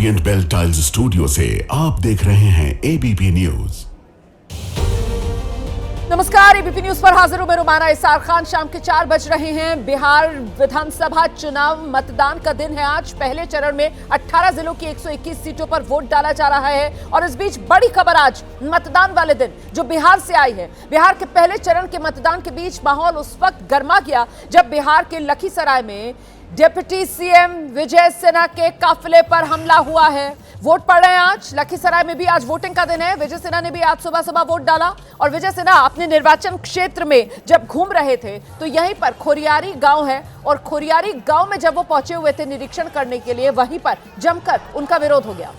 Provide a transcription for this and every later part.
Orient bell tiles studio से आप देख रहे हैं एबीपी न्यूज। नमस्कार, एबीपी न्यूज पर हाजिर हूं मैं रुमाना इसार खान। शाम के 4 बज रहे हैं। बिहार विधानसभा चुनाव मतदान का दिन है आज। पहले चरण में 18 जिलों की 121 सीटों पर वोट डाला जा रहा है और इस बीच बड़ी खबर आज मतदान वाले दिन जो बिहार से आई है। बिहार के पहले चरण के मतदान के बीच माहौल उस वक्त गर्मा गया जब बिहार के लखीसराय में डिप्टी सीएम विजय सिन्हा के काफिले पर हमला हुआ है। वोट पड़ रहे हैं आज। लखीसराय में भी आज वोटिंग का दिन है। विजय सिन्हा ने भी आज सुबह सुबह वोट डाला और विजय सिन्हा अपने निर्वाचन क्षेत्र में जब घूम रहे थे तो यहीं पर खोरियारी गांव है और खोरियारी गांव में जब वो पहुंचे हुए थे निरीक्षण करने के लिए, वहीं पर जमकर उनका विरोध हो गया।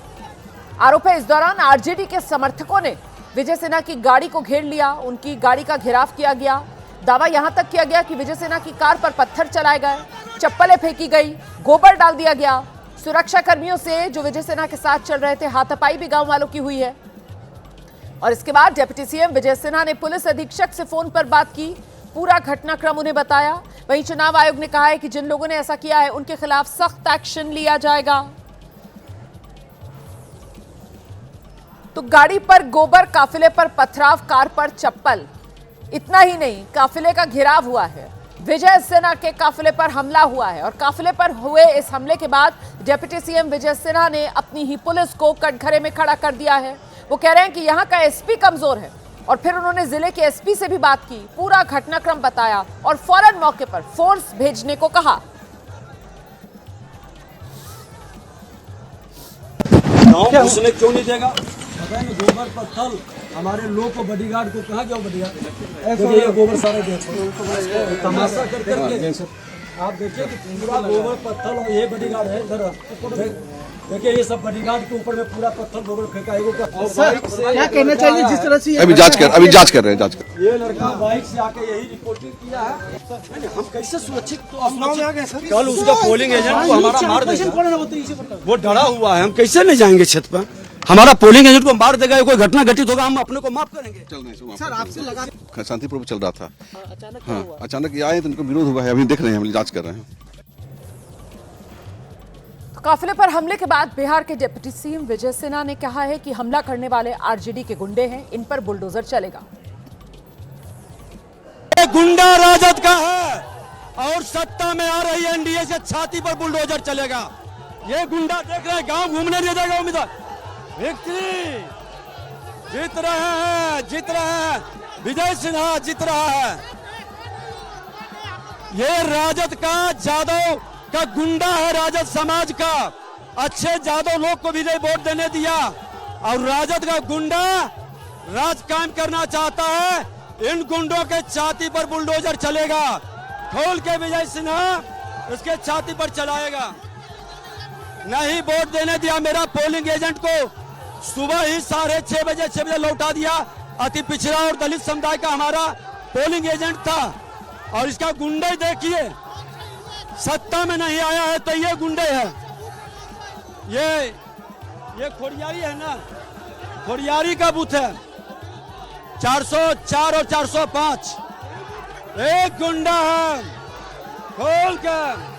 आरोप है इस दौरान आरजेडी के समर्थकों ने विजय सिन्हा की गाड़ी को घेर लिया, उनकी गाड़ी का घेराव किया गया। दावा यहां तक किया गया कि विजय सिन्हा की कार पर पत्थर चलाए गए, चप्पलें फेंकी गई, गोबर डाल दिया गया। सुरक्षा कर्मियों से जो विजय सिन्हा के साथ चल रहे थे हाथापाई भी गांव वालों की हुई है। और इसके बाद डिप्टी सीएम विजय सिन्हा ने पुलिस अधीक्षक से फोन पर बात की, पूरा घटनाक्रम उन्हें बताया। वहीं चुनाव आयोग ने कहा है कि जिन लोगों ने ऐसा किया है उनके खिलाफ सख्त एक्शन लिया जाएगा। तो गाड़ी पर गोबर, काफिले पर पथराव, कार पर चप्पल, इतना ही नहीं काफिले का घेराव हुआ है। विजय सिन्हा के काफिले पर हमला हुआ है और काफिले पर हुए इस हमले के बाद डिप्टी सीएम विजय सिन्हा ने अपनी ही पुलिस को कटघरे में खड़ा कर दिया है। वो कह रहे हैं कि यहां का एसपी कमजोर है और फिर उन्होंने जिले के एसपी से भी बात की, पूरा घटनाक्रम बताया और फौरन मौके पर फोर्स भेजने को कहा। गाँव घुसने क्यों नहीं देगा? गोबर पत्थर हमारे लोग को बॉडीगार्ड को कहा जाओ बॉडीगार्ड गोबर सारे तमाशा कर करके आप देखिए कि पूरा गोबर पत्थर और ये बॉडीगार्ड है इधर। देखिए ये सब बॉडीगार्ड के ऊपर में पूरा पत्थर गोबर फेंका है। क्या कहना चाहिए जिस तरह से अभी जांच कर रहे हैं। ये लड़का बाइक से आके यही रिपोर्टिंग किया है। हम कैसे सुरक्षित? तो कल उसका पोलिंग एजेंट को हमारा मार देगा, वो डरा हुआ है। हम कैसे नहीं जाएंगे क्षेत्र पर? हमारा पोलिंग एजेंट को मार देगा, कोई घटना घटित होगा हम अपने को माफ करेंगे। सर आपसे लगा शांतिपूर्वक चल रहा था, अचानक ये आए तो उनको विरोध हुआ है। अभी देख रहे हैं, हम जांच कर रहे हैं। काफिले पर हमले के बाद बिहार के डिप्टी सीएम विजय सिन्हा ने कहा है कि हमला करने वाले आरजेडी के गुंडे हैं, इन पर बुलडोजर चलेगा। गुंडा राजद का है और सत्ता में आ रही एनडीए से छाती पर बुलडोजर चलेगा। ये गुंडा देख रहे हैं, गांव घूमने नहीं देगा। उम्मीदवार व्यक्ति जीत रहे हैं, विजय सिन्हा जीत रहा है। ये राजद का, जादव का गुंडा है, राजद समाज का। अच्छे जादव लोग को विजय वोट देने दिया और राजद का गुंडा राज कायम करना चाहता है। इन गुंडों के छाती पर बुलडोजर चलेगा, खोल के विजय सिन्हा उसके छाती पर चलाएगा। नहीं वोट देने दिया मेरा पोलिंग एजेंट को। सुबह ही 6:30 बजे लौटा दिया। अति पिछड़ा और दलित समुदाय का हमारा पोलिंग एजेंट था और इसका गुंडे देखिए, सत्ता में नहीं आया है तो ये गुंडे है। ये खोरियारी है ना, खोरियारी का बूथ है 404 और 405। एक गुंडा है, खोल कर।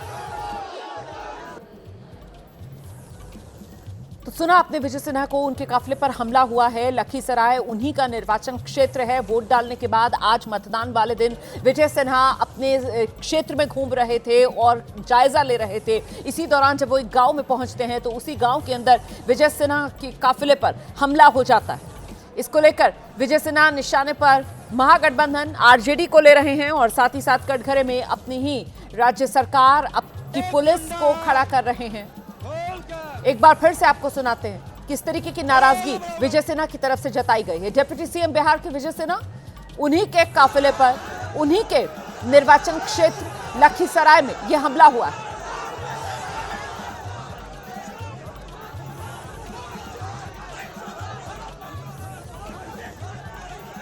तो सुना आपने विजय सिन्हा को, उनके काफिले पर हमला हुआ है। लखीसराय उन्हीं का निर्वाचन क्षेत्र है। वोट डालने के बाद आज मतदान वाले दिन विजय सिन्हा अपने क्षेत्र में घूम रहे थे और जायजा ले रहे थे। इसी दौरान जब वो एक गांव में पहुंचते हैं तो उसी गांव के अंदर विजय सिन्हा के काफिले पर हमला हो जाता है। इसको लेकर विजय सिन्हा निशाने पर महागठबंधन आरजेडी को ले रहे हैं और साथ ही साथ कटघरे में अपनी ही राज्य सरकार की पुलिस को खड़ा कर रहे हैं। एक बार फिर से आपको सुनाते हैं किस तरीके की नाराजगी विजय सिन्हा की तरफ से जताई गई है। डिप्टी सीएम बिहार के विजय सिन्हा, उन्हीं के काफिले पर, उन्हीं के निर्वाचन क्षेत्र लखीसराय में यह हमला हुआ है।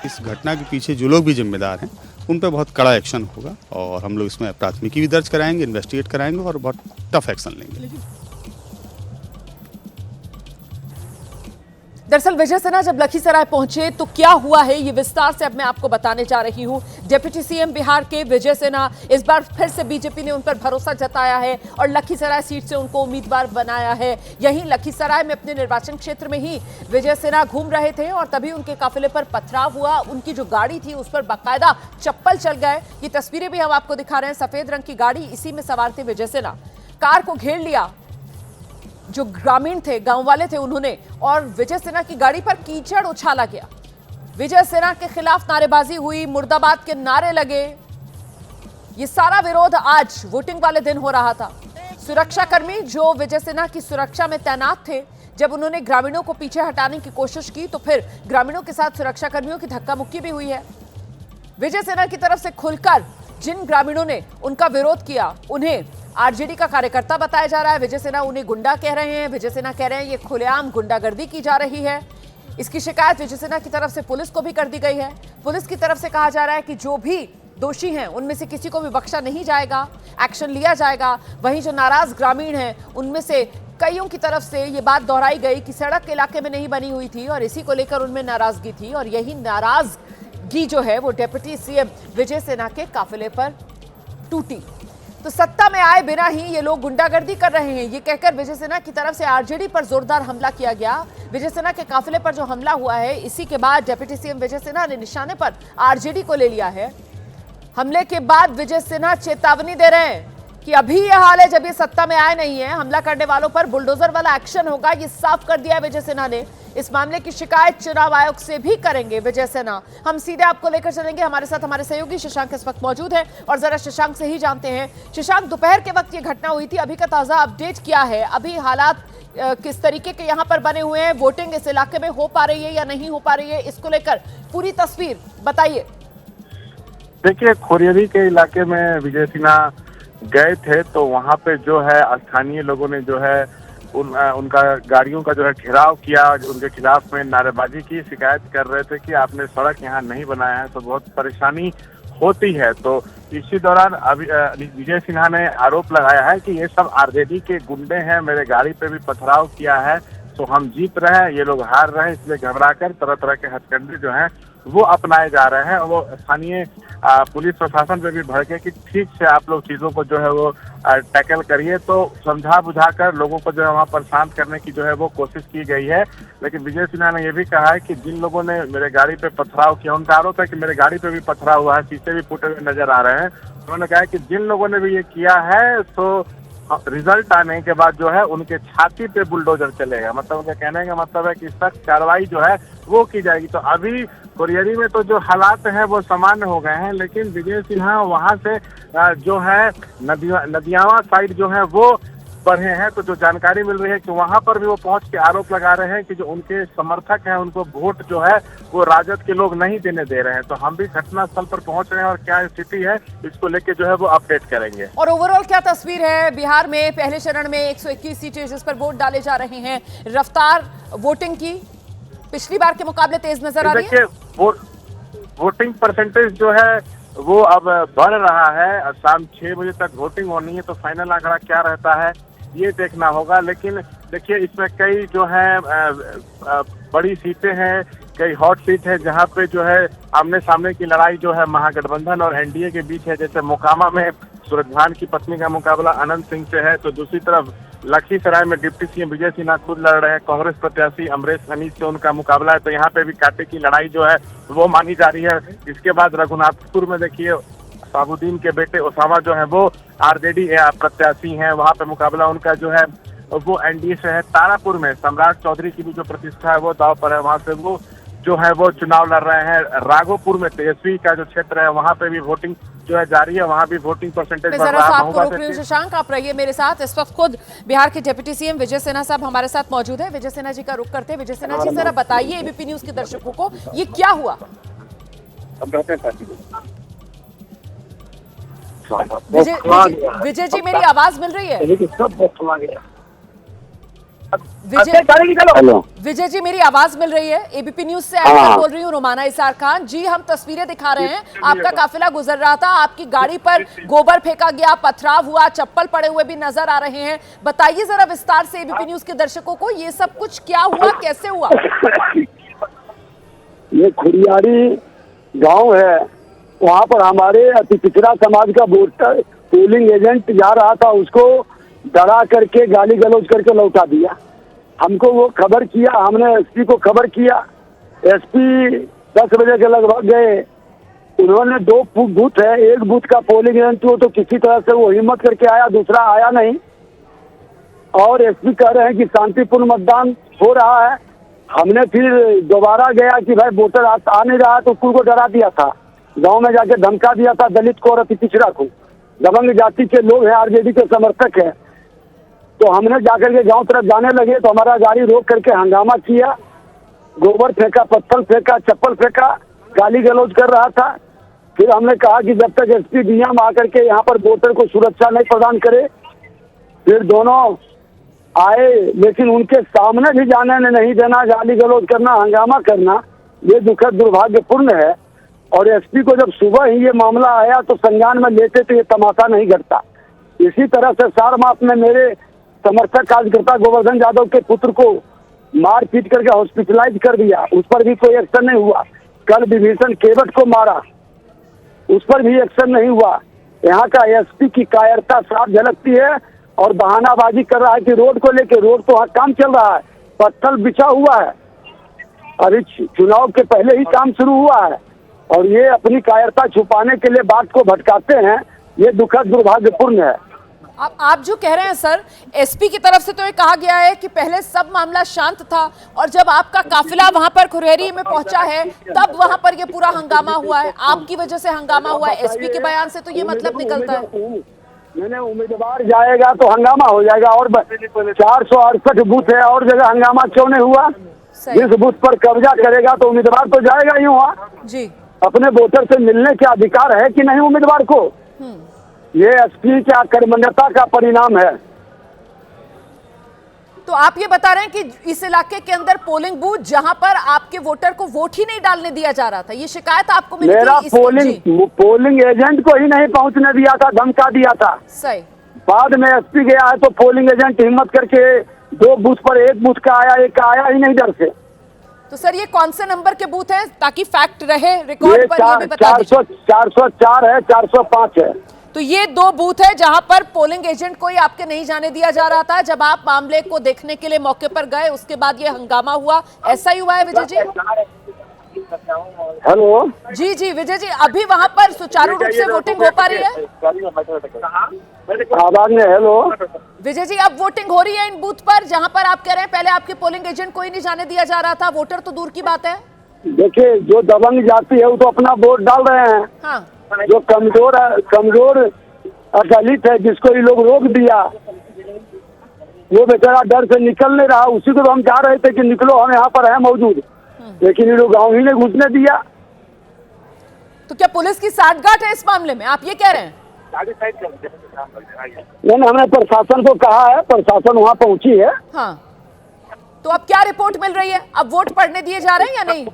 इस घटना के पीछे जो लोग भी जिम्मेदार हैं उन पर बहुत कड़ा एक्शन होगा और हम लोग इसमें प्राथमिकी भी दर्ज कराएंगे, इन्वेस्टिगेट कराएंगे और बहुत टफ एक्शन लेंगे। दरअसल विजय सिन्हा जब लखीसराय पहुंचे तो क्या हुआ है ये विस्तार से अब मैं आपको बताने जा रही हूं। डिप्टी सीएम बिहार के विजय सिन्हा, इस बार फिर से बीजेपी ने उन पर भरोसा जताया है और लखीसराय सीट से उनको उम्मीदवार बनाया है। यहीं लखीसराय में अपने निर्वाचन क्षेत्र में ही विजय सिन्हा घूम रहे थे और तभी उनके काफिले पर पथराव हुआ। उनकी जो गाड़ी थी उस पर बाकायदा चप्पल चल गए। ये तस्वीरें भी हम आपको दिखा रहे हैं। सफेद रंग की गाड़ी, इसी में सवार थे विजय सिन्हा। कार को घेर लिया जो ग्रामीण थे, गांव वाले थे उन्होंने, और विजय सिन्हा की गाड़ी पर कीचड़ उछाला गया। विजय सिन्हा के खिलाफ नारेबाजी हुई, मुर्दाबाद के नारे लगे। ये सारा विरोध आज वोटिंग वाले दिन हो रहा था। सुरक्षाकर्मी जो विजय सिन्हा की सुरक्षा में तैनात थे, जब उन्होंने ग्रामीणों को पीछे हटाने की कोशिश की तो फिर ग्रामीणों के साथ सुरक्षाकर्मियों की धक्का मुक्की भी हुई है। विजय सिन्हा की तरफ से खुलकर जिन ग्रामीणों ने उनका विरोध किया उन्हें आरजेडी का कार्यकर्ता बताया जा रहा है। विजय सिन्हा उन्हें गुंडा कह रहे हैं। विजय सिन्हा कह रहे हैं ये खुलेआम गुंडागर्दी की जा रही है। इसकी शिकायत विजय सिन्हा की तरफ से पुलिस को भी कर दी गई है। पुलिस की तरफ से कहा जा रहा है कि जो भी दोषी हैं उनमें से किसी को भी बख्शा नहीं जाएगा, एक्शन लिया जाएगा। वहीं जो नाराज ग्रामीण हैं उनमें से कईयों की तरफ से ये बात दोहराई गई कि सड़क इलाके में नहीं बनी हुई थी और इसी को लेकर उनमें नाराजगी थी और यही नाराजगी जो है वो डिप्टी सीएम विजय सिन्हा के काफिले पर टूटी। तो सत्ता में आए बिना ही ये लोग गुंडागर्दी कर रहे हैं, ये कहकर विजय सिन्हा की तरफ से आरजेडी पर जोरदार हमला किया गया। विजय सिन्हा के काफिले पर जो हमला हुआ है, इसी के बाद डिप्टी सीएम विजय सिन्हा ने निशाने पर आरजेडी को ले लिया है। हमले के बाद विजय सिन्हा चेतावनी दे रहे हैं कि अभी ये हाल है जब ये सत्ता में आए नहीं है, हमला करने वालों पर बुलडोजर वाला एक्शन होगा, ये साफ कर दिया विजय सिन्हा ने। इस मामले की शिकायत चुनाव आयोग से भी करेंगे विजय सिन्हा। हम सीधे आपको लेकर चलेंगे, हमारे साथ हमारे सहयोगी शशांक इस वक्त मौजूद है और जरा शशांक से ही जानते हैं। शशांक, दोपहर के वक्त ये घटना हुई थी, अभी का ताजा अपडेट क्या है? अभी हालात किस तरीके के यहाँ पर बने हुए हैं? वोटिंग इस इलाके में हो पा रही है या नहीं हो पा रही है? इसको लेकर पूरी तस्वीर बताइए। देखिए, खोरियरी के इलाके में विजय सिन्हा गए थे तो वहाँ पे जो है स्थानीय लोगों ने जो है उनका गाड़ियों का जो है घेराव किया, उनके खिलाफ में नारेबाजी की, शिकायत कर रहे थे कि आपने सड़क यहाँ नहीं बनाया है तो बहुत परेशानी होती है। तो इसी दौरान अभी विजय सिन्हा ने आरोप लगाया है कि ये सब आरजेडी के गुंडे हैं, मेरे गाड़ी पे भी पथराव किया है, तो हम जीत रहे हैं, ये लोग हार रहे हैं, इसलिए घबराकर तरह तरह के हथकंडे जो हैं वो अपनाए जा रहे हैं। वो स्थानीय पुलिस प्रशासन पे भी भड़के कि ठीक से आप लोग चीजों को जो है वो टैकल करिए, तो समझा बुझाकर लोगों को जो है वहाँ पर शांत करने की जो है वो कोशिश की गई है। लेकिन विजय सिन्हा ने यह भी कहा है कि जिन लोगों ने मेरे गाड़ी पे पथराव किया, उनका आरोप है कि मेरे गाड़ी पे भी पथराव हुआ है, शीशे भी फूटे हुए नजर आ रहे हैं। उन्होंने कहा है कि जिन लोगों ने भी ये किया है तो रिजल्ट आने के बाद जो है उनके छाती पे बुलडोजर चलेगा। मतलब उनके कहने का मतलब है कि सख्त कार्रवाई जो है वो की जाएगी। तो अभी खोरियरी में तो जो हालात हैं वो सामान्य हो गए हैं, लेकिन विजय सिन्हा वहां से जो है नदियावा साइड जो है वो बढ़े हैं। तो जो जानकारी मिल रही है कि वहां पर भी वो पहुंच के आरोप लगा रहे हैं कि जो उनके समर्थक हैं उनको वोट जो है वो राजद के लोग नहीं देने दे रहे हैं। तो हम भी घटनास्थल पर पहुंच रहे हैं और क्या स्थिति है इसको लेके जो है वो अपडेट करेंगे। और ओवरऑल क्या तस्वीर है बिहार में? पहले चरण में 121 सीटें जिस पर वोट डाले जा रहे हैं, रफ्तार वोटिंग की पिछली बार के मुकाबले तेज नजर आ रही है। देखिए, वोटिंग परसेंटेज जो है वो अब बढ़ रहा है। शाम 6 बजे तक वोटिंग होनी है, तो फाइनल आंकड़ा क्या रहता है ये देखना होगा। लेकिन देखिए, इसमें कई जो है बड़ी सीटें हैं, कई हॉट सीट है जहां पे जो है आमने सामने की लड़ाई जो है महागठबंधन और एनडीए के बीच है। जैसे मोकामा में सूरज भान की पत्नी का मुकाबला अनंत सिंह से है, तो दूसरी तरफ लखीसराय में डिप्टी सीएम विजय सिन्हा खुद लड़ रहे हैं, कांग्रेस प्रत्याशी अमरेश खनीज से उनका मुकाबला है। तो यहाँ पे भी कांटे की लड़ाई जो है वो मानी जा रही है। इसके बाद रघुनाथपुर में देखिए साबुद्दीन के बेटे ओसामा जो है वो आरजेडी प्रत्याशी हैं, वहाँ पे मुकाबला उनका जो है वो एनडीए से है। तारापुर में सम्राट चौधरी की भी जो प्रतिष्ठा है वो दाव पर है, वहाँ से वो जो है वो चुनाव लड़ रहे हैं। राघोपुर में तेजस्वी का जो क्षेत्र है वहाँ पे भी वोटिंग जो है जारी है, वहाँ भी वोटिंग परसेंटेज बढ़ रहा है। आपको रोक रही हूं शशांक, आप रहिए मेरे साथ। इस वक्त खुद बिहार के डिप्टी सीएम विजय सिन्हा साहब हमारे साथ मौजूद है। विजय सिन्हा जी का रुख करते हैं। विजय सिन्हा जी, जरा बताइए एबीपी न्यूज के दर्शकों को ये क्या हुआ? विजय जी, मेरी आवाज मिल रही है? हेलो विजय जी, मेरी आवाज मिल रही है? एबीपी न्यूज से एंकर बोल रही हूँ, रोमाना इसार खान जी। हम तस्वीरें दिखा रहे हैं, आपका काफिला गुजर रहा था, आपकी गाड़ी पर गोबर फेंका गया, पथराव हुआ, चप्पल पड़े हुए भी नजर आ रहे हैं। बताइए जरा विस्तार से एबीपी न्यूज के दर्शकों को, ये सब कुछ क्या हुआ, कैसे हुआ? ये खुरियारी गांव है, वहाँ पर हमारे अति पिछड़ा समाज का वोटर पोलिंग एजेंट जा रहा था, उसको डरा करके गाली गलौज करके लौटा दिया। हमको वो खबर किया, हमने एसपी को खबर किया, एसपी 10 बजे के लगभग गए। उन्होंने 2 बूथ है, एक बूथ का पोलिंग एजेंट हो तो किसी तरह से वो हिम्मत करके आया, दूसरा आया नहीं। और एसपी कह रहे हैं कि शांतिपूर्ण मतदान हो रहा है। हमने फिर दोबारा गया कि भाई वोटर आ नहीं रहा, तो उसको डरा दिया था, गांव में जाके धमका दिया था दलित को और अति पिछड़ा को। दबंग जाति के लोग हैं, आरजेडी के समर्थक हैं। तो हमने जाकर के गांव तरफ जाने लगे तो हमारा गाड़ी रोक करके हंगामा किया, गोबर फेंका, पत्थर फेंका, चप्पल फेंका, गाली गलौज कर रहा था। फिर हमने कहा कि जब तक एसपी डीएम आकर के यहाँ पर वोटर को सुरक्षा नहीं प्रदान करे। फिर दोनों आए, लेकिन उनके सामने भी जाने नहीं देना, गाली गलौज करना, हंगामा करना, ये दुखद दुर्भाग्यपूर्ण है। और एसपी को जब सुबह ही ये मामला आया तो संज्ञान में लेते तो ये तमाशा नहीं घटता। इसी तरह से सारमाप में मेरे समर्थक कार्यकर्ता गोवर्धन यादव के पुत्र को मार पीट करके हॉस्पिटलाइज कर दिया, उस पर भी कोई एक्शन नहीं हुआ। कल विभीषण केवट को मारा, उस पर भी एक्शन नहीं हुआ। यहाँ का एसपी की कायरता साफ झलकती है और बहानाबाजी कर रहा है कि रोड को लेके, रोड तो वहाँ काम चल रहा है, पत्थर बिछा हुआ है, अभी चुनाव के पहले ही काम शुरू हुआ है और ये अपनी कायरता छुपाने के लिए बात को भटकाते हैं। ये दुखद दुर्भाग्यपूर्ण है। आप जो कह रहे हैं सर, एसपी की तरफ से तो ये कहा गया है कि पहले सब मामला शांत था और जब आपका काफिला वहां पर खुरेरी में पहुंचा है तब वहां पर ये पूरा हंगामा हुआ है, आपकी वजह से हंगामा हुआ है। एसपी के बयान से तो ये मतलब निकलता है। मैंने उम्मीदवार जाएगा तो हंगामा हो जाएगा, और 468 बूथ है और जगह हंगामा क्यों नहीं हुआ? जिस बूथ पर कब्जा करेगा तो उम्मीदवार तो जाएगा ही हुआ जी। अपने वोटर से मिलने के अधिकार है कि नहीं उम्मीदवार को? ये एसपी की अकर्मण्यता का परिणाम है। तो आप ये बता रहे हैं कि इस इलाके के अंदर पोलिंग बूथ जहां पर आपके वोटर को वोट ही नहीं डालने दिया जा रहा था, ये शिकायत आपको मिली? मेरा पोलिंग एजेंट को ही नहीं पहुंचने दिया था, धमका दिया था। सही। बाद में एसपी गया है तो पोलिंग एजेंट हिम्मत करके 2 बूथ पर, एक बूथ का आया, एक आया ही नहीं डर से। तो सर ये कौन से नंबर के बूथ है ताकि फैक्ट रहे रिकॉर्ड पर? ये भी बता दीजिए। 404 है, 405 है। तो ये 2 बूथ है जहां पर पोलिंग एजेंट कोई आपके नहीं जाने दिया जा रहा था। जब आप मामले को देखने के लिए मौके पर गए उसके बाद ये हंगामा हुआ, ऐसा ही हुआ है विजय जी? हेलो जी जी विजय जी, अभी वहां पर सुचारू रूप से वोटिंग हो पा रही है? आवाज में हेलो विजय जी, अब वोटिंग हो रही है इन बूथ पर जहां पर आप कह रहे हैं पहले आपके पोलिंग एजेंट कोई नहीं जाने दिया जा रहा था, वोटर तो दूर की बात है। देखिए, जो दबंग जाति है वो तो अपना वोट डाल रहे हैं। हाँ। जो कमजोर दलित है जिसको ये लोग रोक दिया, वो बेचारा डर से निकल नहीं रहा, उसी को तो हम चाह रहे थे कि निकलो, हम यहाँ पर है मौजूद, लेकिन ये लोग गाँव ही ने घुसने दिया। तो क्या पुलिस की साठगांठ है इस मामले में, आप ये कह रहे हैं? नहीं, हमने प्रशासन को कहा है, प्रशासन वहाँ पहुँची है। हाँ, तो अब क्या रिपोर्ट मिल रही है? अब वोट पड़ने दिए जा रहे हैं या नहीं?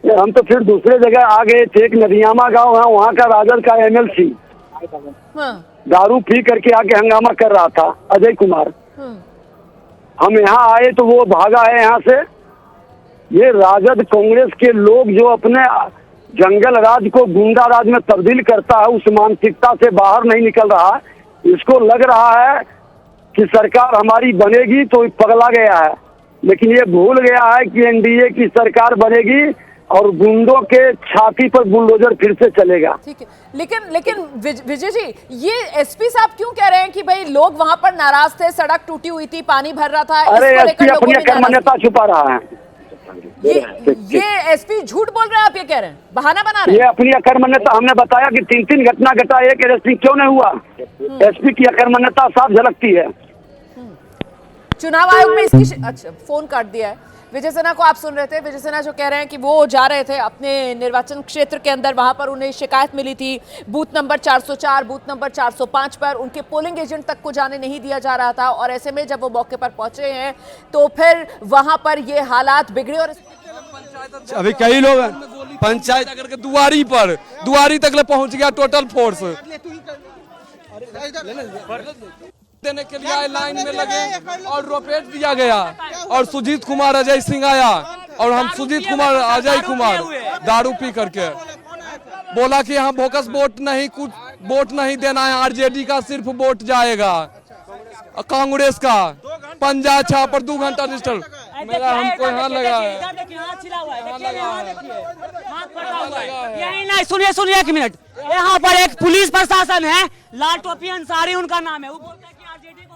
हम तो फिर दूसरे जगह आ गए थे, एक नदियामा गांव है, वहाँ का राजद का एमएलसी दारू पी करके आके हंगामा कर रहा था, अजय कुमार। हम यहाँ आए तो वो भागा है यहाँ से। ये राजद कांग्रेस के लोग जो अपने जंगल राज को गुंडा राज में तब्दील करता है, उस मानसिकता से बाहर नहीं निकल रहा। इसको लग रहा है कि सरकार हमारी बनेगी तो पगला गया है, लेकिन ये भूल गया है कि एनडीए की सरकार बनेगी और गुंडों के छाती पर बुलडोजर फिर से चलेगा। ठीक है, लेकिन विजय जी, ये एसपी साहब क्यों कह रहे हैं कि भाई लोग वहां पर नाराज थे, सड़क टूटी हुई थी, पानी भर रहा था? अरे एसपी अपनी अकर्मण्यता छुपा रहा है। ये एसपी झूठ बोल रहे हैं, आप ये कह रहे हैं, बहाना बना रहे हैं? ये अपनी अकर्मण्यता, हमने बताया कि 3 घटना घटा, एक एसपी क्यों नहीं हुआ? एसपी की अकर्मण्यता साफ झलकती है। चुनाव आयोग में इसकी अच्छा फोन काट दिया है। विजय सिन्हा को आप सुन रहे थे। विजय सिन्हा जो कह रहे हैं कि वो जा रहे थे अपने निर्वाचन क्षेत्र के अंदर, वहां पर उन्हें शिकायत मिली थी बूथ नंबर 404, बूथ नंबर 405 पर उनके पोलिंग एजेंट तक को जाने नहीं दिया जा रहा था, और ऐसे में जब वो मौके पर पहुंचे हैं तो फिर वहां पर ये हालात बिगड़े। और अभी कई लोग पंचायत अगर के दुआरी तक पहुंच गया टोटल फोर्स देने के लिए लाइन में लगे और रोपेट दिया गया, और सुजीत कुमार अजय सिंह आया, और हम सुजीत कुमार अजय कुमार दारू पी करके बोला कि यहाँ बोकस वोट नहीं, कुछ वोट नहीं देना है, आरजेडी का सिर्फ वोट जाएगा, कांग्रेस का पंजा छाप पर 2 घंटा डिस्टर्ब मेरा हमको यहाँ लगा है। यही नहीं, सुनिए 1 मिनट, यहाँ पर एक पुलिस प्रशासन है, लाल टोपी अंसारी उनका नाम है, वो बोलते हैं कि आरजेडी को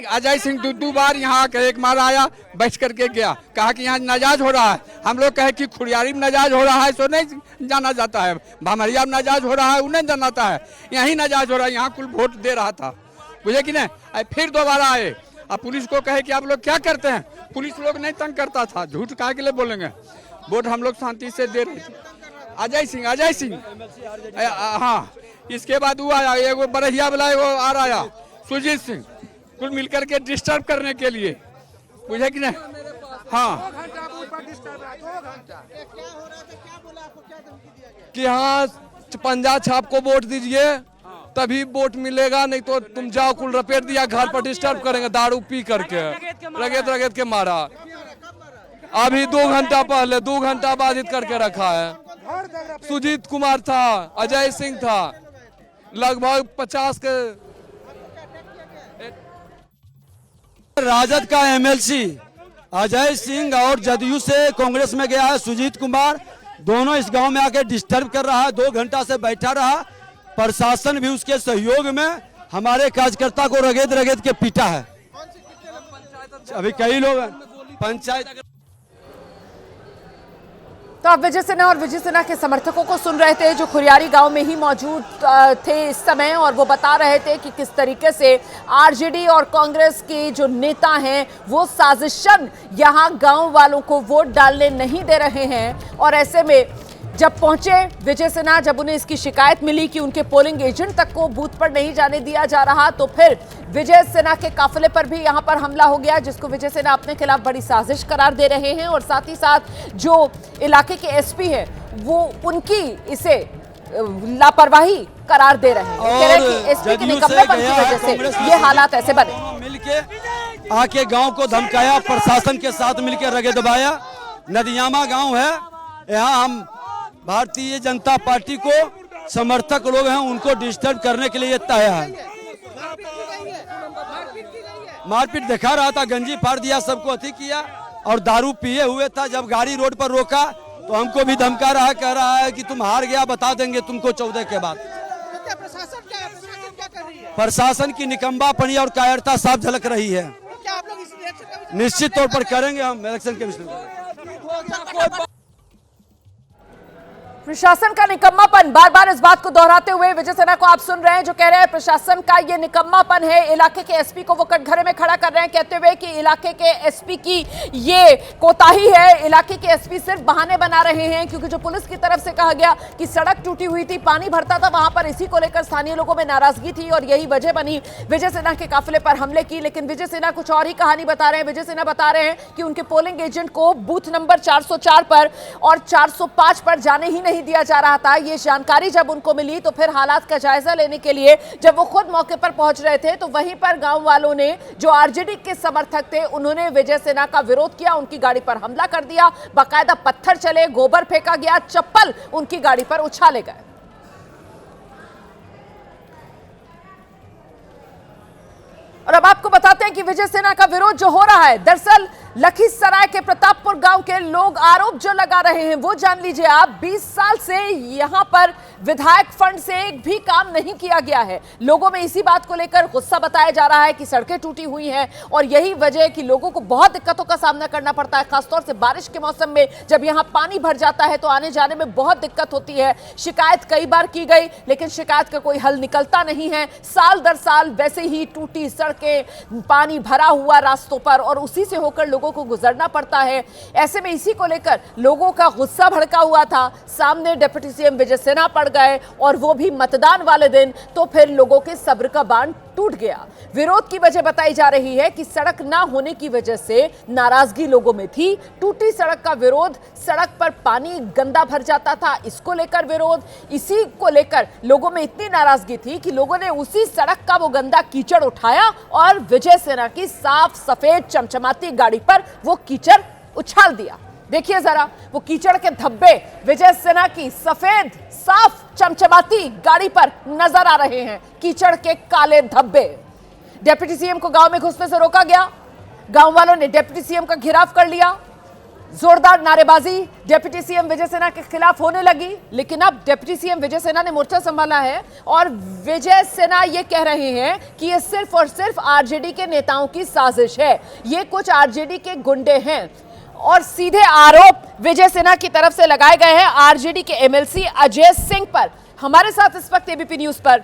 अजय सिंह 2 बार यहाँ आकर एक मार आया, बैठ करके गया, कहा कि यहाँ नाजाज हो रहा है। हम लोग कहे कि खुरियारी में नाजाज हो रहा है सो नहीं जाना जाता है, भामरिया में नाजाज हो रहा है उन्हें जानाता है, यही नाजाज हो रहा है, यहाँ कुल वोट दे रहा था, बुझे कि नहीं। फिर दोबारा आए, अब पुलिस को कहे कि आप लोग क्या करते हैं, पुलिस लोग नहीं तंग करता था, झूठ काहे के लिए बोलेंगे, वोट हम लोग शांति से दे रहे थे। अजय सिंह हाँ, इसके बाद वो आया, एगो बरहिया वाला एगो आ रहा सुजीत सिंह, कुल मिलकर के डिस्टर्ब करने के लिए, बुझे कि नहीं। हाँ कि हाँ पंजा छाप को वोट दीजिए तभी वोट मिलेगा, नहीं तो तुम जाओ, कुल रपेट दिया, घर पर डिस्टर्ब करेंगे दारू पी करके, रगेत के मारा। अभी 2 घंटा पहले 2 घंटा बाधित करके रखा है। सुजीत कुमार था, अजय सिंह था, लगभग 50 के राजद का एमएलसी अजय सिंह और जदयू से कांग्रेस में गया है सुजीत कुमार, दोनों इस गांव में आके डिस्टर्ब कर रहा है, 2 घंटा से बैठा रहा, प्रशासन भी उसके सहयोग में हमारे कार्यकर्ता को रगेद के पीटा है। अभी कई लोग पंचायत। तो आप विजय सिन्हा और विजय सिन्हा के समर्थकों को सुन रहे थे जो खुरियारी गांव में ही मौजूद थे इस समय, और वो बता रहे थे कि किस तरीके से आरजेडी और कांग्रेस के जो नेता हैं वो साजिशन यहां गांव वालों को वोट डालने नहीं दे रहे हैं। और ऐसे में जब पहुंचे विजय सिन्हा, जब उन्हें इसकी शिकायत मिली कि उनके पोलिंग एजेंट तक को बूथ पर नहीं जाने दिया जा रहा, तो फिर विजय सिन्हा के काफिले पर भी यहां पर हमला हो गया, जिसको विजय सिन्हा अपने खिलाफ बड़ी साजिश करार दे रहे हैं। और साथ ही साथ जो इलाके के एसपी हैं वो उनकी इसे लापरवाही करार दे रहे हैं, कह रहे हैं कि एसपी के निकम्मेपन की वजह से ये हालात ऐसे बने। मिलके आके गांव को धमकाया, प्रशासन के साथ मिलकर रगे दबाया। नदियामा गांव है, यहाँ हम भारतीय जनता पार्टी को समर्थक लोग हैं, उनको डिस्टर्ब करने के लिए आया है। मारपीट दिखा रहा था, गंजी फाड़ दिया, सबको अति किया, और दारू पिए हुए था। जब गाड़ी रोड पर रोका तो हमको भी धमका रहा है, कह रहा है कि तुम हार गया, बता देंगे तुमको 14 के बाद। प्रशासन की निकम्बापनी और कायरता साफ झलक रही है। निश्चित तौर पर करेंगे हम इलेक्शन कमीशन। प्रशासन का निकम्मापन, बार बार इस बात को दोहराते हुए विजय सिन्हा को आप सुन रहे हैं जो कह रहे हैं प्रशासन का ये निकम्मापन है। इलाके के एसपी को वो कटघरे में खड़ा कर रहे हैं, कहते हुए कि इलाके के एसपी की ये कोताही है। इलाके के एसपी सिर्फ बहाने बना रहे हैं, क्योंकि जो पुलिस की तरफ से कहा गया कि सड़क टूटी हुई थी, पानी भरता था वहां पर, इसी को लेकर स्थानीय लोगों में नाराजगी थी और यही वजह बनी विजय सिन्हा के काफिले पर हमले की। लेकिन विजय सिन्हा कुछ और ही कहानी बता रहे हैं। विजय सिन्हा बता रहे हैं कि उनके पोलिंग एजेंट को बूथ नंबर 404 पर और 405 पर जाने ही नहीं दिया जा रहा था। ये जानकारी जब उनको मिली तो फिर हालात का जायजा लेने के लिए जब वो खुद मौके पर पहुंच रहे थे तो वहीं पर गांव वालों ने, जो आरजेडी के समर्थक थे, उन्होंने विजय सिन्हा का विरोध किया, उनकी गाड़ी पर हमला कर दिया, बाकायदा पत्थर चले, गोबर फेंका गया, चप्पल उनकी गाड़ी पर उछाले गए। और अब आपको बताते हैं कि विजय सिन्हा का विरोध जो हो रहा है, दरअसल लखीसराय के प्रतापपुर गांव के लोग आरोप जो लगा रहे हैं वो जान लीजिए आप। 20 साल से यहां पर विधायक फंड से एक भी काम नहीं किया गया है। लोगों में इसी बात को लेकर गुस्सा बताया जा रहा है कि सड़कें टूटी हुई हैं और यही वजह है कि लोगों को बहुत दिक्कतों का सामना करना पड़ता है, खासतौर से बारिश के मौसम में जब यहां पानी भर जाता है तो आने जाने में बहुत दिक्कत होती है। शिकायत कई बार की गई लेकिन शिकायत का कोई हल निकलता नहीं है। साल दर साल वैसे ही टूटी सड़कें, पानी भरा हुआ रास्तों पर, और उसी से होकर लोगों लोगों को गुजरना पड़ता है। ऐसे में इसी को लेकर लोगों का गुस्सा भड़का हुआ था। सामने डिप्टी सीएम विजय सिन्हा पड़ गए और वो भी मतदान वाले दिन, तो फिर लोगों के सब्र का बांध टूट गया। विरोध की वजह बताई जा रही है कि सड़क ना होने की वजह से नाराजगी लोगों में थी। टूटी सड़क का विरोध, सड़क पर पानी गंदा भर जाता था, इसको लेकर विरोध। इसी को लेकर लोगों में इतनी नाराजगी थी कि लोगों ने उसी सड़क का वो गंदा कीचड़ उठाया और विजय सिन्हा की साफ सफेद चमचमाती गाड़ी पर वो कीचड़ उछाल दिया। देखिए जरा वो कीचड़ के धब्बे विजय सिन्हा की सफेद साफ चमचमाती गाड़ी पर नजर आ रहे हैं। कीचड़ के काले धब्बे। डिप्टी सीएम को गांव में घुसने से रोका गया। गांव वालों ने डिप्टी सीएम का घेराव कर लिया। जोरदार नारेबाजी डिप्टी सीएम विजय सिन्हा के खिलाफ होने लगी। लेकिन अब डिप्टी सीएम विजय सिन्हा ने मोर्चा संभाला है और विजय सिन्हा ये कह रहे हैं कि ये सिर्फ और सिर्फ आरजेडी के नेताओं की साजिश है, ये कुछ आरजेडी के गुंडे हैं। और सीधे आरोप विजय सिन्हा की तरफ से लगाए गए हैं आरजेडी के एमएलसी अजय सिंह पर। हमारे साथ इस वक्त एबीपी न्यूज पर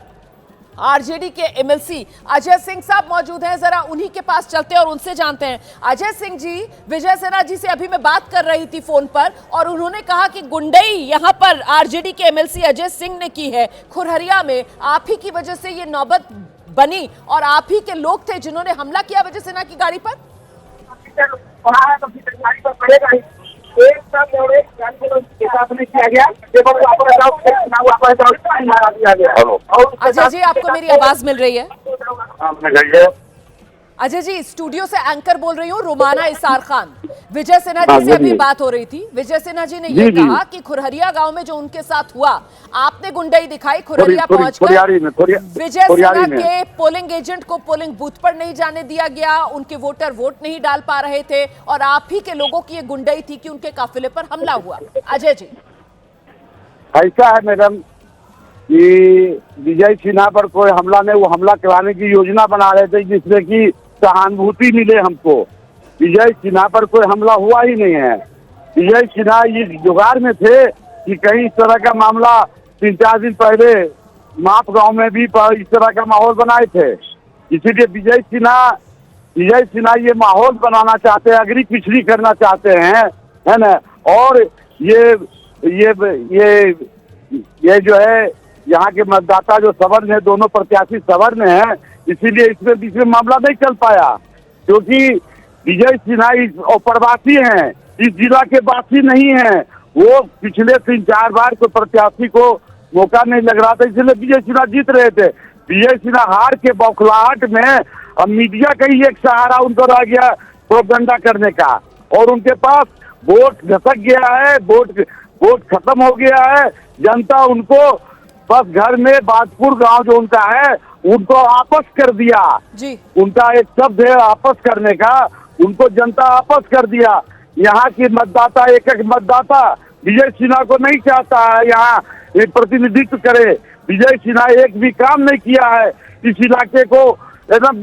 आरजेडी के एमएलसी अजय सिंह साहब मौजूद हैं। जरा उन्हीं के पास चलते हैं और उनसे जानते हैं। अजय सिंह जी, विजय सिन्हा जी से अभी मैं बात कर रही थी फोन पर और उन्होंने कहा कि गुंडई यहां पर आरजेडी के एमएलसी अजय सिंह ने की है। खुरहरिया में आप ही की वजह से ये नौबत बनी और आप ही के लोग थे जिन्होंने हमला किया विजय सिन्हा की गाड़ी पर। अजय जी, आपको मेरी आवाज मिल रही है? अजय जी, स्टूडियो से एंकर बोल रही हूँ, रोमाना इसार खान। विजय सिन्हा जी से अभी बात हो रही थी। विजय सिन्हा जी ने ये कहा कि खुरहरिया गांव में जो उनके साथ हुआ, आपने गुंडई दिखाई, खुरहरिया पहुंचकर विजय सिन्हा के पोलिंग एजेंट को पोलिंग बूथ पर नहीं जाने दिया गया, उनके वोटर वोट नहीं डाल पा रहे थे और आप ही के लोगों की ये गुंडई थी कि उनके काफिले पर हमला हुआ। अजय जी, ऐसा है मैडम कि विजय सिन्हा पर कोई हमला नहीं, वो हमला कराने की योजना बना रहे थे जिसमें कि सहानुभूति मिले हमको। विजय सिन्हा पर कोई हमला हुआ ही नहीं है। विजय सिन्हा ये जुगाड़ में थे कि कहीं इस तरह का मामला 3-4 दिन पहले माप गांव में भी इस तरह का माहौल बनाए थे। इसीलिए विजय सिन्हा ये माहौल बनाना चाहते हैं, अगली पिछड़ी करना चाहते हैं, है ना। और ये जो है यहाँ के मतदाता जो सवर्ण है, दोनों प्रत्याशी सवर्ण है, इसीलिए इसमें बीच में मामला नहीं चल पाया। क्योंकि विजय सिन्हा प्रवासी हैं, इस जिला के वासी नहीं हैं। वो पिछले 3-4 बार को प्रत्याशी को मौका नहीं लग रहा था, इसलिए विजय सिन्हा जीत रहे थे। विजय सिन्हा हार के बौखलाहट में अब मीडिया का ही एक सहारा उनको रह गया प्रोपेगेंडा करने का, और उनके पास वोट घसक गया है, वोट खत्म हो गया है। जनता उनको बस घर में बाजपुर गांव जो उनका है उनको आपस कर दिया जी। उनका एक शब्द है आपस करने का, उनको जनता आपस कर दिया। यहाँ की मतदाता, एक मतदाता विजय सिन्हा को नहीं चाहता है यहाँ प्रतिनिधित्व करे। विजय सिन्हा एक भी काम नहीं किया है, इस इलाके को एकदम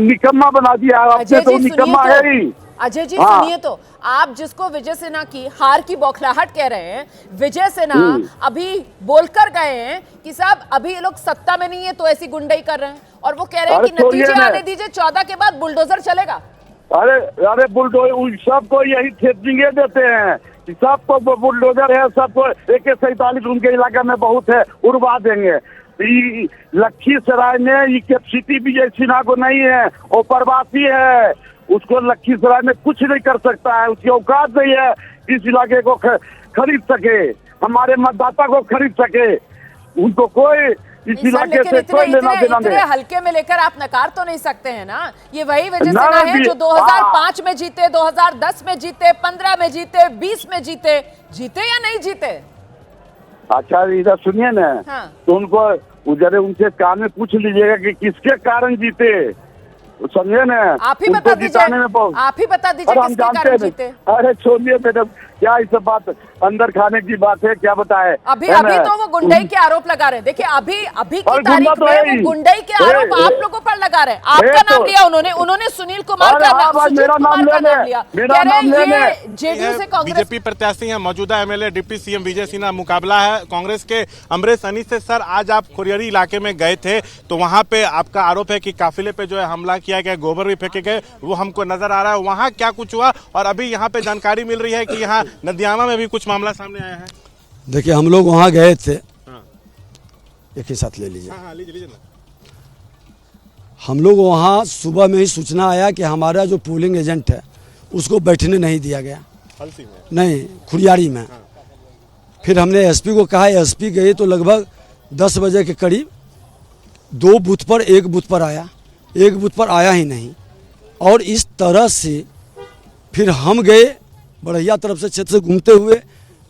निकम्मा बना दिया। अपने तो निकम्मा है ही। अजय जी सुनिए, तो आप जिसको विजय सिन्हा की हार की बौखलाहट कह रहे हैं, विजय सिन्हा अभी बोलकर गए हैं कि साहब अभी ये लोग सत्ता में नहीं है तो ऐसी गुंडई कर रहे हैं, और वो कह रहे हैं कि नतीजे आने दीजिए, 14 के बाद बुलडोजर चलेगा। अरे बुलडोजर सबको यही थ्रेटनिंग देते हैं, सबको बुलडोजर है, सबको AK-47 उनके इलाके में बहुत है, उड़वा देंगे। लखीसराय में ये कैपेसिटी विजय सिन्हा को नहीं है, वो प्रवासी है, उसको लखीसराय में कुछ नहीं कर सकता है, उसकी औकात नहीं है इस इलाके को खरीद सके, हमारे मतदाता को खरीद सके। उनको कोई इस इलाके से कोई लेना देना नहीं। हल्के में लेकर आप नकार तो नहीं सकते हैं ना। ये वही विजय सिन्हा है जो 2005 में जीते, 2010 में जीते, 15 में जीते, 20 में जीते या नहीं जीते? अच्छा इधर सुनिए ना, तो उनको जरा उनसे कान में पूछ लीजिएगा कि किसके कारण जीते, समझे ना। आप ही बता दीजिए, आप ही बता दीजिए किसके कारण जीते। अरे छोड़िए मैडम, क्या ये सब बात अंदर खाने की बात है, क्या बताए? अभी तो वो गुंडई के आरोप लगा रहे हैं। देखिए अभी की तारीख में वो गुंडई के आरोप आप लोगों पर लगा रहे हैं। आपका नाम लिया उन्होंने सुनील कुमार का नाम लिया। कह रहे हैं ये जेडीयू से कांग्रेस बीजेपी प्रत्याशी हैं, मौजूदा MLA deputy CM Vijay Sinha. मुकाबला है कांग्रेस के अमरेश अनी से। सर, आज आप खुरियरी इलाके में गए थे तो वहां पे आपका आरोप है कि काफिले पे जो है हमला किया गया, गोबर भी फेंके गए, वो हमको नजर आ रहा है। वहां क्या कुछ हुआ? और अभी यहाँ पे जानकारी मिल रही है कि यहाँ नदियामा में भी कुछ मामला सामने आया है। देखिए, हम लोग वहाँ गए थे। एक ही साथ ले लीजिए। लीजिए ना। हम लोग वहाँ सुबह में ही सूचना आया कि हमारा जो पोलिंग एजेंट है उसको बैठने नहीं दिया गया। हल्सी में? नहीं, खुरियारी में। फिर हमने एसपी को कहा, एसपी गए तो लगभग 10 बजे के करीब 2 बूथ पर, 1 बूथ पर आया, 1 बूथ पर आया ही नहीं। और इस तरह से फिर हम गए बढ़िया तरफ से क्षेत्र से घूमते हुए,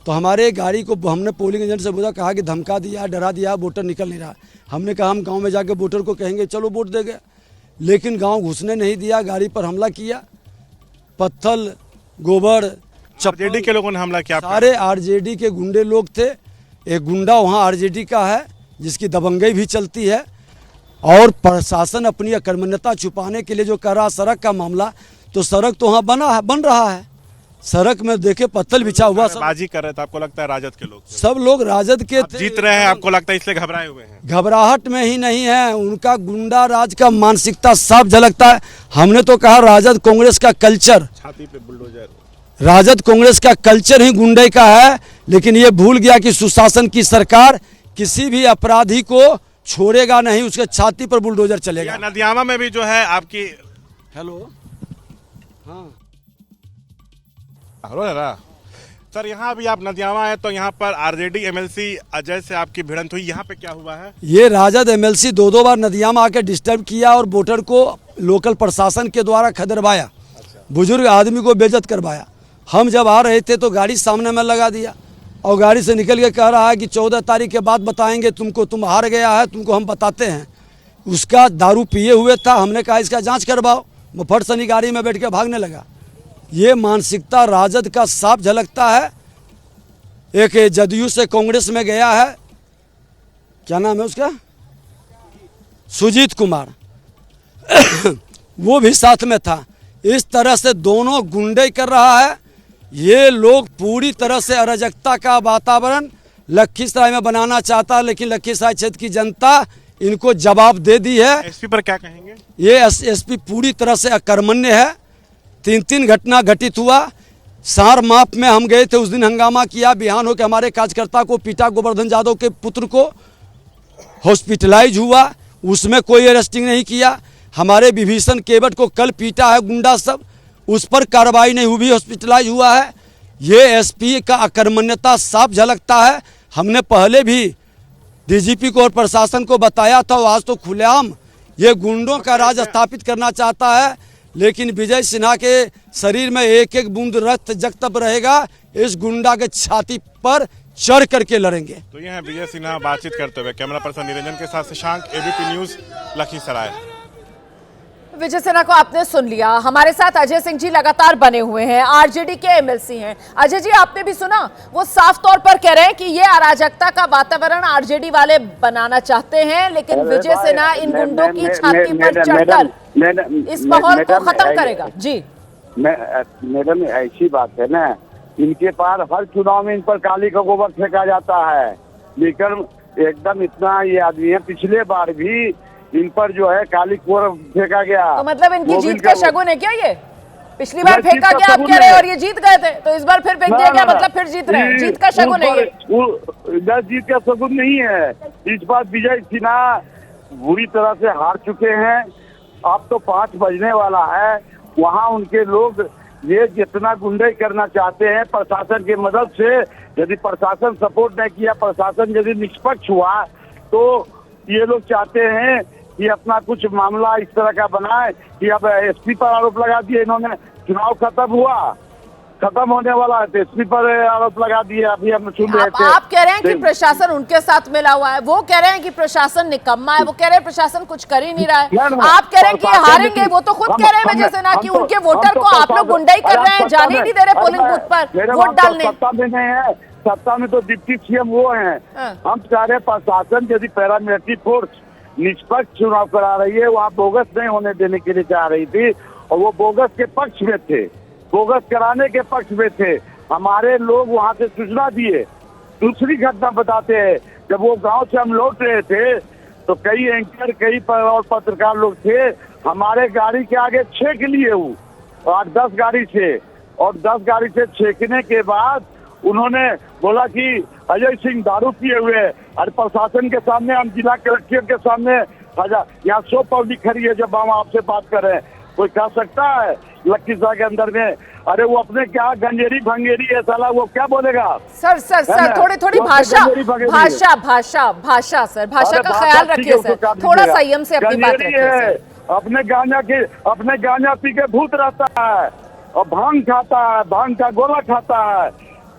तो हमारे गाड़ी को हमने पोलिंग एजेंट से बोला, कहा कि धमका दिया, डरा दिया, वोटर निकल नहीं रहा। हमने कहा हम गांव में जाके वोटर को कहेंगे चलो वोट देंगे, लेकिन गांव घुसने नहीं दिया, गाड़ी पर हमला किया, पत्थर, गोबर, आरजेडी के लोगों ने हमला किया। सारे आरजेडी के गुंडे लोग थे। एक गुंडा वहाँ आरजेडी का है जिसकी दबंगई भी चलती है, और प्रशासन अपनी अकर्मण्यता छुपाने के लिए जो कर रहा सड़क का मामला, तो सड़क तो वहाँ बन रहा है। सड़क में देखे पत्थर बिछा हुआ, बाजी कर रहे थे। आपको लगता है राजद के लोग? सब लोग राजद के थे। जीत रहे हैं, आपको लगता है इसलिए घबराए हुए हैं? घबराहट में ही नहीं है, उनका गुंडा राज का मानसिकता साफ झलकता है। हमने तो कहा राजद कांग्रेस का कल्चर, छाती पे बुलडोजर, राजद कांग्रेस का कल्चर ही गुंडे का है, लेकिन ये भूल गया कि सुशासन की सरकार किसी भी अपराधी को छोड़ेगा नहीं, उसके छाती पर बुलडोजर चलेगा। नदियामा में भी जो है आपकी हेलो ना सर, यहाँ भी आप नदियामा है तो यहाँ पर आरजेडी एमएलसी अजय से आपकी भिड़ंत हुई, यहाँ पे क्या हुआ है? ये राजद एमएलसी 2 बार नदियामा आके डिस्टर्ब किया और वोटर को लोकल प्रशासन के द्वारा खदरवाया। बुजुर्ग आदमी को बेइज्जत करवाया। हम जब आ रहे थे तो गाड़ी सामने में लगा दिया और गाड़ी से निकल के कह रहा है कि 14 तारीख के बाद बताएंगे तुमको, तुम हार गया है, तुमको हम बताते हैं। उसका दारू पिए हुए था। हमने कहा इसका जांच करवाओ, वो फट सनी गाड़ी में बैठ के भागने लगा। ये मानसिकता राजद का साफ झलकता है। एक जदयू से कांग्रेस में गया है, क्या नाम है उसका, सुजीत कुमार वो भी साथ में था। इस तरह से दोनों गुंडे कर रहा है। ये लोग पूरी तरह से अराजकता का वातावरण लखीसराय में बनाना चाहता है, लेकिन लखीसराय क्षेत्र की जनता इनको जवाब दे दी है। एसपी पर क्या कहेंगे? ये एसपी पूरी तरह से अकर्मण्य है। 3 घटना घटित हुआ। सार माप में हम गए थे, उस दिन हंगामा किया, बिहान होकर हमारे कार्यकर्ता को पीटा, गोवर्धन यादव के पुत्र को हॉस्पिटलाइज हुआ, उसमें कोई अरेस्टिंग नहीं किया। हमारे विभीषण केवट को कल पीटा है गुंडा सब, उस पर कार्रवाई नहीं हुई, हॉस्पिटलाइज हुआ है। ये एसपी का अकर्मण्यता साफ झलकता है। हमने पहले भी डीजीपी को और प्रशासन को बताया था, आज तो खुलेआम ये गुंडों का राज स्थापित करना चाहता है। लेकिन विजय सिन्हा के शरीर में 1-1 बूंद रक्त जब तक रहेगा, इस गुंडा के छाती पर चढ़ करके लड़ेंगे। तो ये है विजय सिन्हा बातचीत करते हुए। कैमरा पर्सन निरंजन के साथ शशांक, एबीपी न्यूज, लखीसराय। विजय सिन्हा को आपने सुन लिया। हमारे साथ अजय सिंह जी लगातार बने हुए हैं, आरजेडी के एमएलसी हैं। अजय जी, आपने भी सुना, वो साफ तौर पर कह रहे हैं कि ये अराजकता का वातावरण आरजेडी वाले बनाना चाहते हैं, लेकिन विजय सिन्हा इन गुंडों की छाती पर चढ़कर इस माहौल को खत्म करेगा। जी मैडम, ऐसी बात है ना, इनके पास हर चुनाव में इन पर काली का गोबर फेंका जाता है, लेकिन एकदम इतना ये आदमी है, पिछले बार भी इन पर जो है काली कोर फेंका गया। तो मतलब इनकी जीत का शगुन है क्या ये? पिछली बार फेंका गया, आप कह रहे हैं, और ये जीत गए थे, तो इस बार फिर फेंक दिया गया, मतलब फिर जीत रहे हैं। जीत का शगुन है ये? जीत का शगुन नहीं है। इस बार विजय सिन्हा बुरी तरह से हार चुके हैं। अब तो 5 बजने वाला है। वहाँ उनके लोग ये जितना गुंडई करना चाहते हैं प्रशासन की मदद से, यदि प्रशासन सपोर्ट नहीं किया, प्रशासन यदि निष्पक्ष हुआ, तो ये लोग चाहते हैं कि अपना कुछ मामला इस तरह का बनाए कि अब एसपी पर आरोप लगा दिए इन्होंने। चुनाव खत्म हुआ, खत्म होने वाला है, एसपी पर आरोप लगा दिए। अभी हम सुन रहे थे। आप कह रहे हैं कि प्रशासन उनके साथ मिला हुआ है, वो कह रहे हैं कि प्रशासन निकम्मा है, वो कह रहे हैं प्रशासन कुछ कर ही नहीं रहा है। आप कह रहे हैं कि हारेंगे, वो तो खुद कह रहे हैं विजय सिन्हा कि उनके वोटर को आप लोग गुंडाई कर रहे हैं, जाने ही नहीं दे रहे पोलिंग बूथ पर वोट डालने। सत्ता में नहीं है, सत्ता में तो डिप्टी सीएम वो हैं। हम चाह रहे प्रशासन यदि पैरामिलिट्री फोर्स निष्पक्ष चुनाव करा रही है, वहाँ बोगस नहीं होने देने के लिए चाह रही थी, और वो बोगस के पक्ष में थे, बोगस कराने के पक्ष में थे। हमारे लोग वहाँ से सूचना दिए। दूसरी घटना बताते हैं, जब वो गांव से हम लौट रहे थे तो कई एंकर, कई और पत्रकार लोग थे, हमारे गाड़ी के आगे छेक लिए वो, और 10 गाड़ी से, और 10 गाड़ी से छेकने के बाद उन्होंने बोला कि अजय सिंह दारू पिए हुए। और प्रशासन के सामने, हम जिला कलेक्टर के सामने, यहाँ 100 पब्लिक खड़ी है, जब हम आपसे बात कर रहे हैं, कोई कह सकता है लखीसराय के अंदर में, अरे वो अपने क्या गंजेरी भंगेरी है साला, वो क्या बोलेगा? सर थोड़ी भाषा सर, भाषा का ख्याल रखिए सर, थोड़ा संयम से अपनी बात रखिए। अपने गांजा पी के भूत रहता है और भांग खाता है, भांग का गोला खाता है,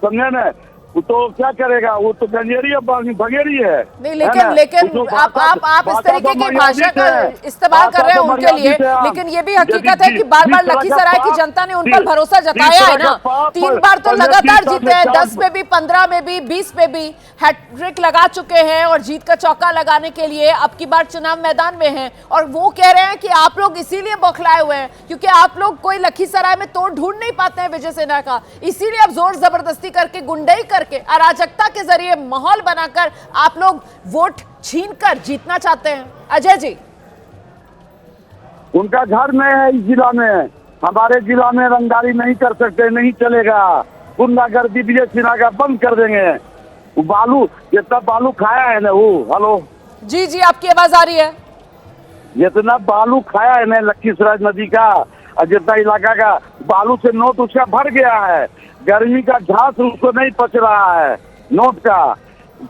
समझे न? तो क्या करेगा? वो तो गंजेरी भगेरी है। नहीं, लेकिन आप इस तरीके की भाषा का इस्तेमाल कर रहे हैं उनके लिए, लेकिन ये भी हकीकत है कि बार बार लखीसराय की जनता ने उन पर भरोसा जताया है ना। 3 बार तो लगातार जीते हैं, 10 में भी, 15 में भी, 20 में भी हैट्रिक लगा चुके हैं, और जीत का चौका लगाने के लिए अब की बार चुनाव मैदान में हैं। और वो कह रहे हैं कि आप लोग इसीलिए बौखलाए हुए हैं क्योंकि आप लोग कोई लखीसराय में तोड़ ढूंढ नहीं पाते हैं विजय सिन्हा का, इसीलिए अब जोर जबरदस्ती करके, गुंडाई करके, अराजकता के जरिए माहौल बनाकर आप लोग वोट छीनकर जीतना चाहते हैं। अजय जी, उनका घर में है, इस जिला में, हमारे जिला में रंगदारी नहीं कर सकते, नहीं चलेगा। गुंडागर्दी विजय सिन्हा का बंद कर देंगे। बालू, जितना बालू खाया है ना वो, हेलो जी आपकी आवाज आ रही है, जितना बालू खाया है ना लखीसराय नदी का, और जितना इलाका का बालू से नोट उसका भर गया है, गर्मी का झांस उसको नहीं पच रहा है, नोट का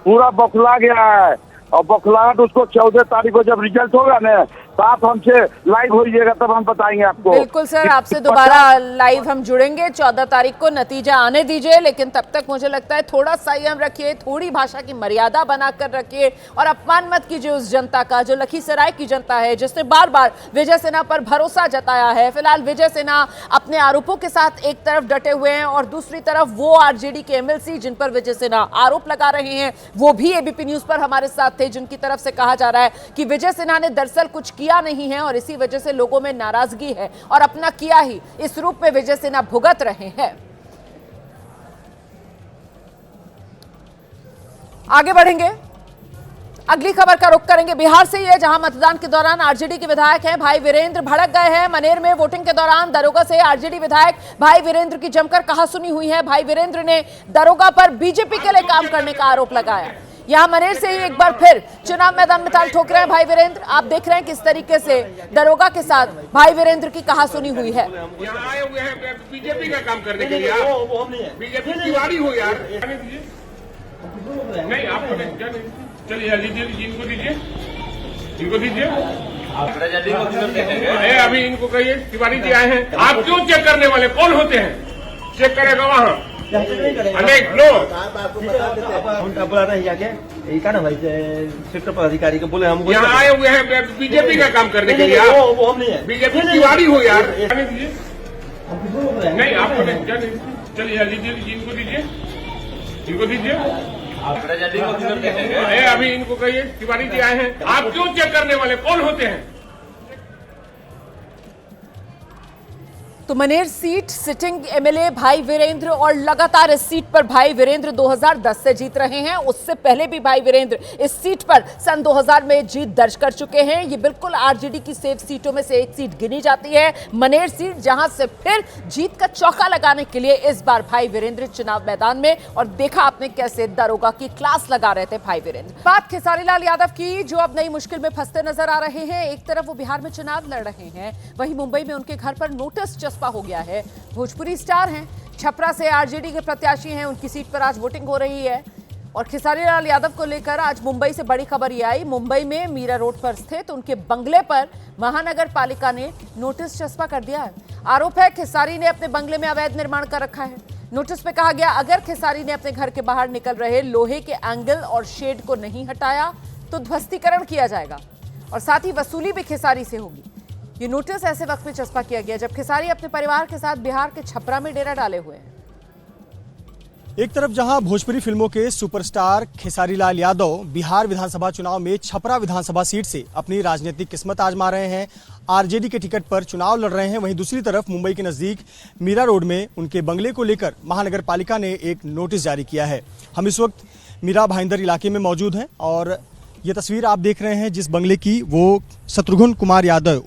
पूरा बौखला गया है। और बौखलाहट उसको 14 तारीख को जब रिजल्ट होगा ना, तो आप हमसे लाइव होइएगा, तब हम बताएंगे आपको। बिल्कुल सर, आपसे दोबारा लाइव हम जुड़ेंगे 14 तारीख को, नतीजा आने दीजिए, लेकिन तब तक मुझे लगता है थोड़ा संयम रखिए, थोड़ी भाषा की मर्यादा बनाकर रखिए, और अपमान मत कीजिए उस जनता का जो लखीसराय की जनता है, जिसने बार बार विजय सिन्हा पर भरोसा जताया है। फिलहाल विजय सिन्हा अपने आरोपों के साथ एक तरफ डटे हुए हैं, और दूसरी तरफ वो आरजेडी के एमएलसी जिन पर विजय सिन्हा आरोप लगा रहे हैं, वो भी एबीपी न्यूज पर हमारे साथ थे, जिनकी तरफ से कहा जा रहा है कि विजय सिन्हा ने दरअसल कुछ किया नहीं है, और इसी वजह से लोगों में नाराजगी है, और अपना किया ही इस रूप में विजय सिन्हा भुगत रहे हैं। आगे बढ़ेंगे, अगली खबर का रुख करेंगे बिहार से ही है, जहां मतदान के दौरान आरजेडी के विधायक हैं भाई वीरेंद्र भड़क गए हैं। मनेर में वोटिंग के दौरान दरोगा से आरजेडी विधायक भाई वीरेंद्र की जमकर कहासुनी हुई है। भाई वीरेंद्र ने दरोगा पर बीजेपी के लिए काम करने का आरोप लगाया। यहां मनेर से ही एक बार फिर चुनाव मैदान में ताल ठोक रहे हैं भाई वीरेंद्र। आप देख रहे हैं किस तरीके से दरोगा के साथ भाई वीरेंद्र की कहासुनी हुई है। यहाँ आए हुए हैं बीजेपी का काम करने के लिए, बीजेपी दीवारी हो यार। नहीं आपको चलिए लीजिए, इनको दीजिए, इनको दीजिए, अभी इनको कहिए तिवारी जी आए हैं। आप क्यों चेक करने वाले कौन होते हैं? चेक करेगा वहाँ अनेक लोग बुला रहे जाके ना भाई सेक्टर पदाधिकारी को बोले हम यहाँ आए हुए हैं बीजेपी का काम करने के लिए, वो हम नहीं है, बीजेपी दीवारी हो यार। नहीं आपको चलिए लीजिए, इनको दीजिए, इनको दीजिए, अभी इनको कहिए तिवारी जी आए हैं। आप क्यों चेक करने वाले कौन होते हैं? तो मनेर सीट सिटिंग एमएलए भाई वीरेंद्र, और लगातार इस सीट पर भाई वीरेंद्र 2010 से जीत रहे हैं। उससे पहले भी भाई वीरेंद्र इस सीट पर सन 2000 में जीत दर्ज कर चुके हैं। ये बिल्कुल आरजेडी की सेफ सीटों में से एक सीट गिनी जाती है, मनेर सीट, जहां से फिर जीत का चौका लगाने के लिए इस बार भाई वीरेंद्र चुनाव मैदान में। और देखा आपने कैसे दरोगा की क्लास लगा रहे थे भाई वीरेंद्र। बात खेसारी लाल यादव की, जो अब नई मुश्किल में फंसते नजर आ रहे हैं। एक तरफ वो बिहार में चुनाव लड़ रहे हैं, वहीं मुंबई में उनके घर पर नोटिस हो गया है। भोजपुरी स्टार हैं, छपरा से आरजेडी के प्रत्याशी हैं, उनकी सीट पर आज वोटिंग हो रही है। और खेसारी लाल यादव को लेकर आज मुंबई से बड़ी खबर ये आई। मुंबई में मीरा रोड पर स्थित उनके बंगले पर महानगर पालिका ने नोटिस चस्पा कर दिया है। आरोप है खेसारी ने अपने बंगले में अवैध निर्माण कर रखा है। नोटिस में कहा गया अगर खेसारी ने अपने घर के बाहर निकल रहे लोहे के एंगल और शेड को नहीं हटाया तो ध्वस्तीकरण किया जाएगा और साथ ही वसूली भी खेसारी से होगी। ये नोटिस ऐसे वक्त में चस्पा किया गया जब खेसारी अपने परिवार के साथ बिहार के छपरा में डेरा डाले हुए हैं। एक तरफ जहां भोजपुरी फिल्मों के सुपरस्टार खेसारी लाल यादव बिहार विधानसभा चुनाव में छपरा विधानसभा सीट से अपनी राजनीतिक किस्मत आजमा रहे हैं, आरजेडी के टिकट पर चुनाव लड़ रहे हैं, वहीं दूसरी तरफ मुंबई के नजदीक मीरा रोड में उनके बंगले को लेकर महानगर पालिका ने एक नोटिस जारी किया है। हम इस वक्त मीरा भाईंदर इलाके में मौजूद हैं और ये तस्वीर आप देख रहे हैं जिस बंगले की, वो शत्रुघ्न कुमार यादव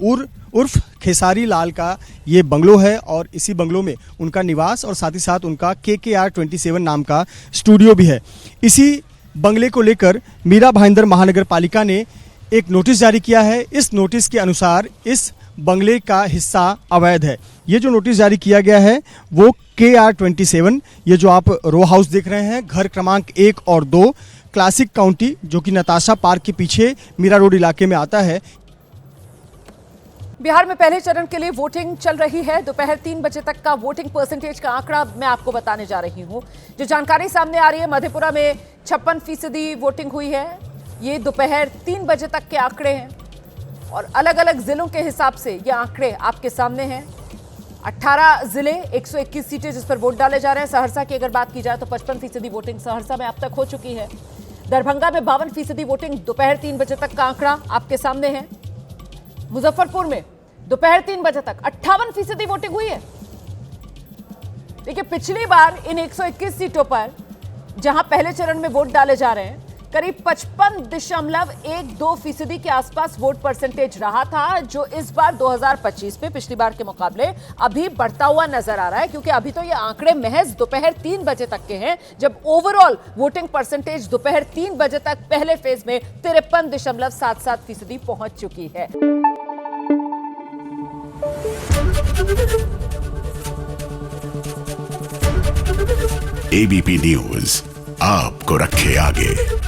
उर्फ खेसारी लाल का ये बंगलो है और इसी बंगलो में उनका निवास और साथ ही साथ उनका KKR 27 नाम का स्टूडियो भी है। इसी बंगले को लेकर मीरा भाईंदर महानगर पालिका ने एक नोटिस जारी किया है। इस नोटिस के अनुसार इस बंगले का हिस्सा अवैध है। ये जो नोटिस जारी किया गया है वो KR 27, ये जो आप रो हाउस देख रहे हैं, घर क्रमांक 1 और 2, क्लासिक काउंटी, जो कि नताशा पार्क के पीछे मीरा रोड इलाके में आता है। बिहार में पहले चरण के लिए वोटिंग चल रही है। दोपहर 3 बजे तक का वोटिंग परसेंटेज का आंकड़ा मैं आपको बताने जा रही हूं। जो जानकारी सामने आ रही है, मधेपुरा में 56% वोटिंग हुई है। ये दोपहर 3 बजे तक के आंकड़े हैं और अलग अलग जिलों के हिसाब से ये आंकड़े आपके सामने हैं। 18 जिले, 121 सीटें जिस पर वोट डाले जा रहे हैं। सहरसा की अगर बात की जाए तो 55% वोटिंग सहरसा में अब तक हो चुकी है। दरभंगा में 52% वोटिंग, दोपहर 3 बजे तक का आंकड़ा आपके सामने है। मुजफ्फरपुर में दोपहर 3 बजे तक 58% वोटिंग हुई है। देखिए, पिछली बार इन 121 सीटों पर जहां पहले चरण में वोट डाले जा रहे हैं, करीब 55.12% के आसपास वोट परसेंटेज रहा था, जो इस बार 2025 में पिछली बार के मुकाबले अभी बढ़ता हुआ नजर आ रहा है, क्योंकि अभी तो ये आंकड़े महज दोपहर 3 बजे तक के हैं, जब ओवरऑल वोटिंग परसेंटेज दोपहर 3 बजे तक पहले फेज में 53.77% पहुंच चुकी है। ABP न्यूज आपको रखे आगे।